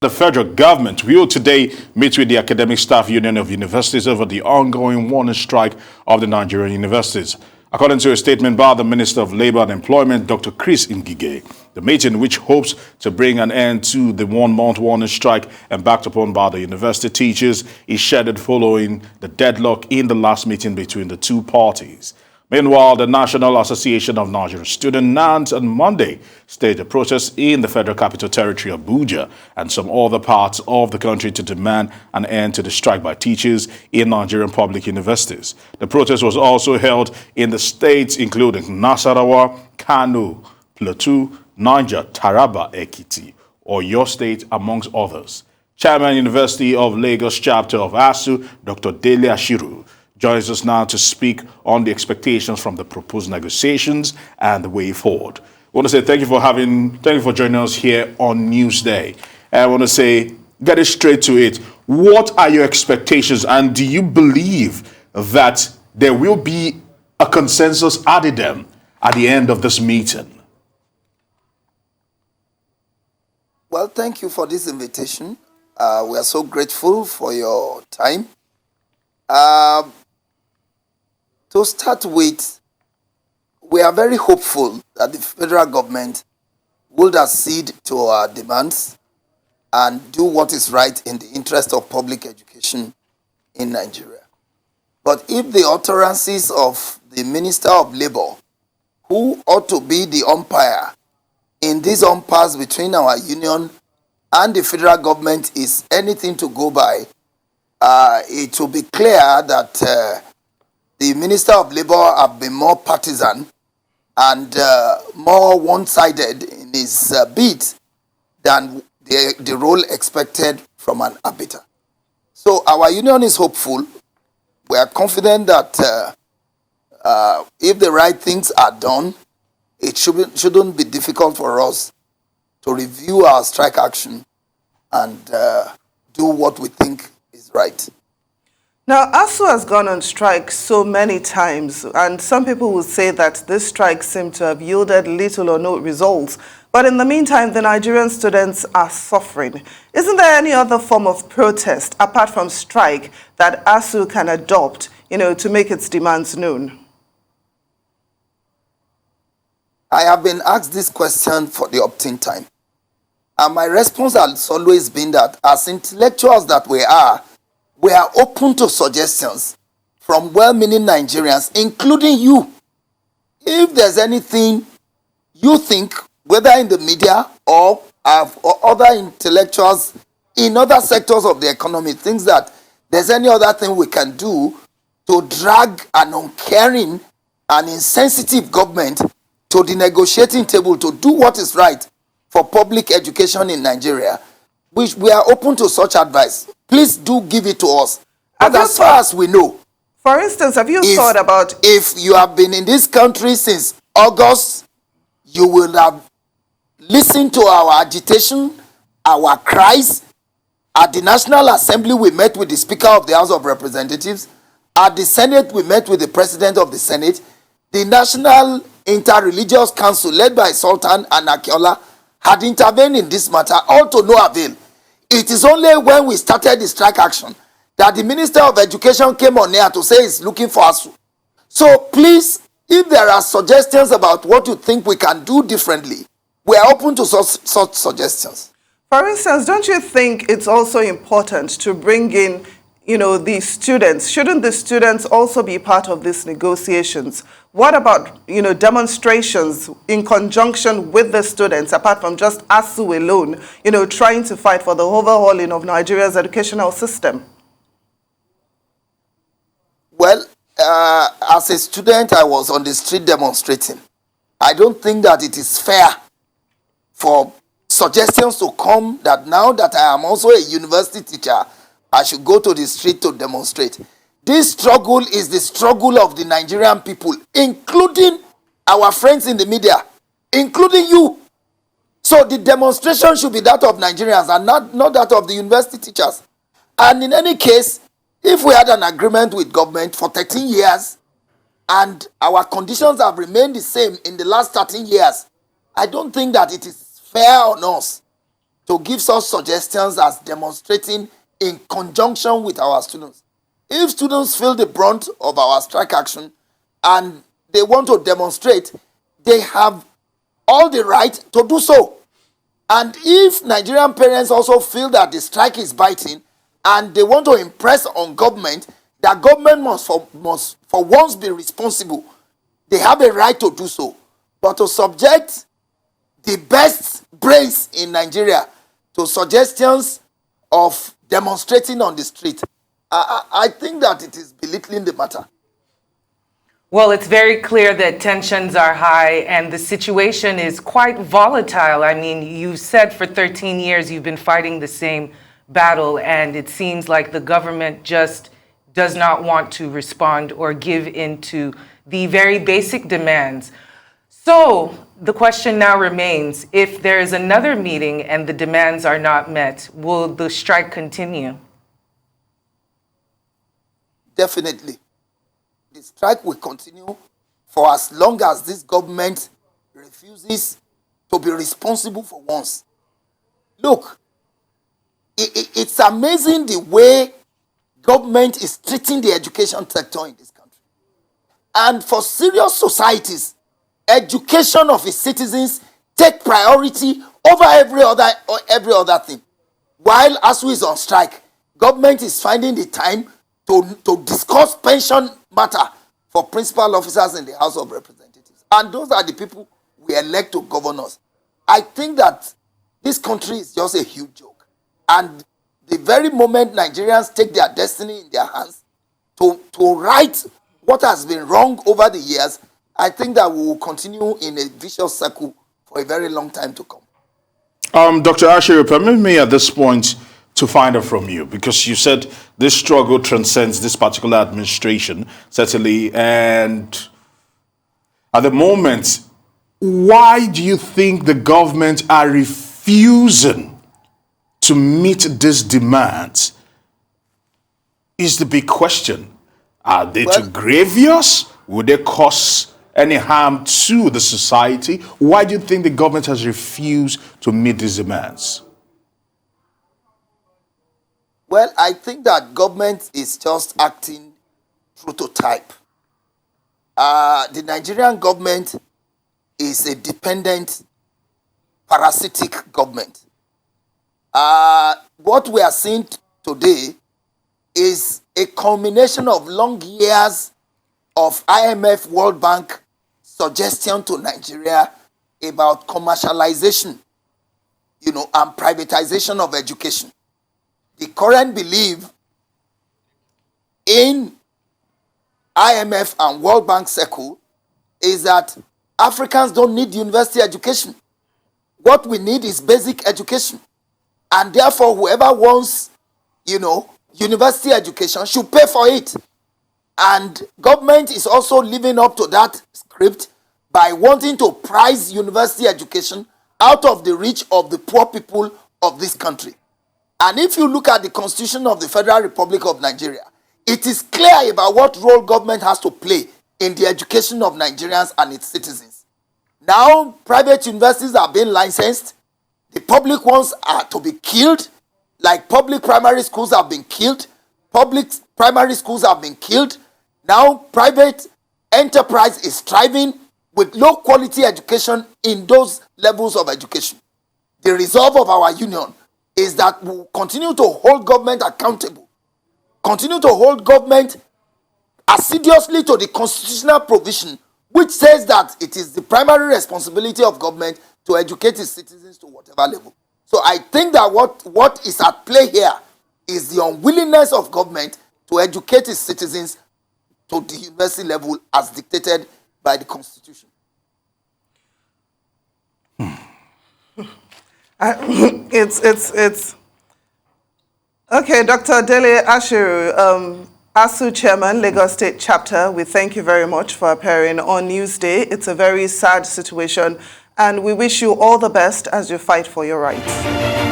The federal government will today meet with the Academic Staff Union of Universities over the ongoing warning strike of the Nigerian universities. According to a statement by the Minister of Labour and Employment, Dr. Chris Ngige, the meeting, which hopes to bring an end to the one-month warning strike embarked upon by the university teachers, is scheduled following the deadlock in the last meeting between the two parties. Meanwhile, the National Association of Nigerian Students NANS on Monday staged a protest in the Federal Capital Territory, Abuja, and some other parts of the country to demand an end to the strike by teachers in Nigerian public universities. The protest was also held in the states including Nasarawa, Kano, Plateau, Niger, Taraba, Ekiti, Oyo State, amongst others. Chairman University of Lagos Chapter of ASUU, Dr. Dele Ashiru, joins us now to speak on the expectations from the proposed negotiations and the way forward. I want to say thank you for joining us here on Newsday. And I want to say, get it straight to it. What are your expectations, and do you believe that there will be a consensus addendum at the end of this meeting? Well, thank you for this invitation. We are so grateful for your time. To start with, we are very hopeful that the federal government will accede to our demands and do what is right in the interest of public education in Nigeria. But if the utterances of the Minister of Labour, who ought to be the umpire in these umpires between our union and the federal government, is anything to go by, it will be clear that the Minister of Labour have been more partisan and more one-sided in his bid than the role expected from an arbiter. So our union is hopeful. We are confident that if the right things are done, it shouldn't be difficult for us to review our strike action and do what we think is right. Now, ASUU has gone on strike so many times, and some people will say that this strike seemed to have yielded little or no results. But in the meantime, the Nigerian students are suffering. Isn't there any other form of protest, apart from strike, that ASUU can adopt, to make its demands known? I have been asked this question for the umpteenth time. And my response has always been that as intellectuals that we are open to suggestions from well-meaning Nigerians, including you. If there's anything you think, whether in the media or other intellectuals in other sectors of the economy, thinks that there's any other thing we can do to drag an uncaring and insensitive government to the negotiating table to do what is right for public education in Nigeria, which we are open to such advice. Please do give it to us. But as far as we know, for instance, have you thought about... If you have been in this country since August, you will have listened to our agitation, our cries. At the National Assembly, we met with the Speaker of the House of Representatives. At the Senate, we met with the President of the Senate. The National Inter-Religious Council, led by Sultan and Akiola, had intervened in this matter, all to no avail. It is only when we started the strike action that the Minister of Education came on air to say he's looking for us. So please, if there are suggestions about what you think we can do differently, we are open to such suggestions. For instance, don't you think it's also important to bring in, the students? Shouldn't the students also be part of these negotiations? What about, demonstrations in conjunction with the students, apart from just ASUU alone, trying to fight for the overhauling of Nigeria's educational system? Well, as a student, I was on the street demonstrating. I don't think that it is fair for suggestions to come that now that I am also a university teacher, I should go to the street to demonstrate. This struggle is the struggle of the Nigerian people, including our friends in the media, including you. So the demonstration should be that of Nigerians and not that of the university teachers. And in any case, if we had an agreement with government for 13 years and our conditions have remained the same in the last 13 years, I don't think that it is fair on us to give us suggestions as demonstrating in conjunction with our students. If students feel the brunt of our strike action and they want to demonstrate, they have all the right to do so. And if Nigerian parents also feel that the strike is biting and they want to impress on government that government must for once be responsible, they have a right to do so. But to subject the best brains in Nigeria to suggestions of demonstrating on the street, I think that it is belittling the matter. Well, it's very clear that tensions are high and the situation is quite volatile. I mean, you said for 13 years you've been fighting the same battle, and it seems like the government just does not want to respond or give in to the very basic demands. So the question now remains, if there is another meeting and the demands are not met, will the strike continue? Definitely. The strike will continue for as long as this government refuses to be responsible for once. Look, it's amazing the way government is treating the education sector in this country. And for serious societies, education of its citizens take priority over every other thing. While ASUU is on strike, government is finding the time to discuss pension matter for principal officers in the House of Representatives. And those are the people we elect to govern us. I think that this country is just a huge joke. And the very moment Nigerians take their destiny in their hands to right what has been wrong over the years, I think that we will continue in a vicious circle for a very long time to come. Dr. Ashiru, permit me at this point to find out from you, because you said this struggle transcends this particular administration, certainly, and at the moment, why do you think the government are refusing to meet these demands? Is the big question. Are they too grievous? Would they cause any harm to the society? Why do you think the government has refused to meet these demands? Well, I think that government is just acting prototype. The Nigerian government is a dependent, parasitic government. What we are seeing today is a culmination of long years of IMF, World Bank suggestion to Nigeria about commercialization, and privatization of education. The current belief in IMF and World Bank circle is that Africans don't need university education. What we need is basic education. And therefore, whoever wants, university education should pay for it. And government is also living up to that script by wanting to price university education out of the reach of the poor people of this country. And if you look at the Constitution of the Federal Republic of Nigeria, it is clear about what role government has to play in the education of Nigerians and its citizens. Now, private universities are being licensed. The public ones are to be killed, like public primary schools have been killed. Public primary schools have been killed. Now, private enterprise is thriving with low quality education in those levels of education. The resolve of our union is that we will continue to hold government accountable, continue to hold government assiduously to the constitutional provision which says that it is the primary responsibility of government to educate its citizens to whatever level. So I think that what is at play here is the unwillingness of government to educate its citizens to the university level as dictated by the Constitution. It's okay, Dr. Dele Ashiru, ASUU Chairman, Lagos State Chapter, we thank you very much for appearing on Newsday. It's a very sad situation, and we wish you all the best as you fight for your rights.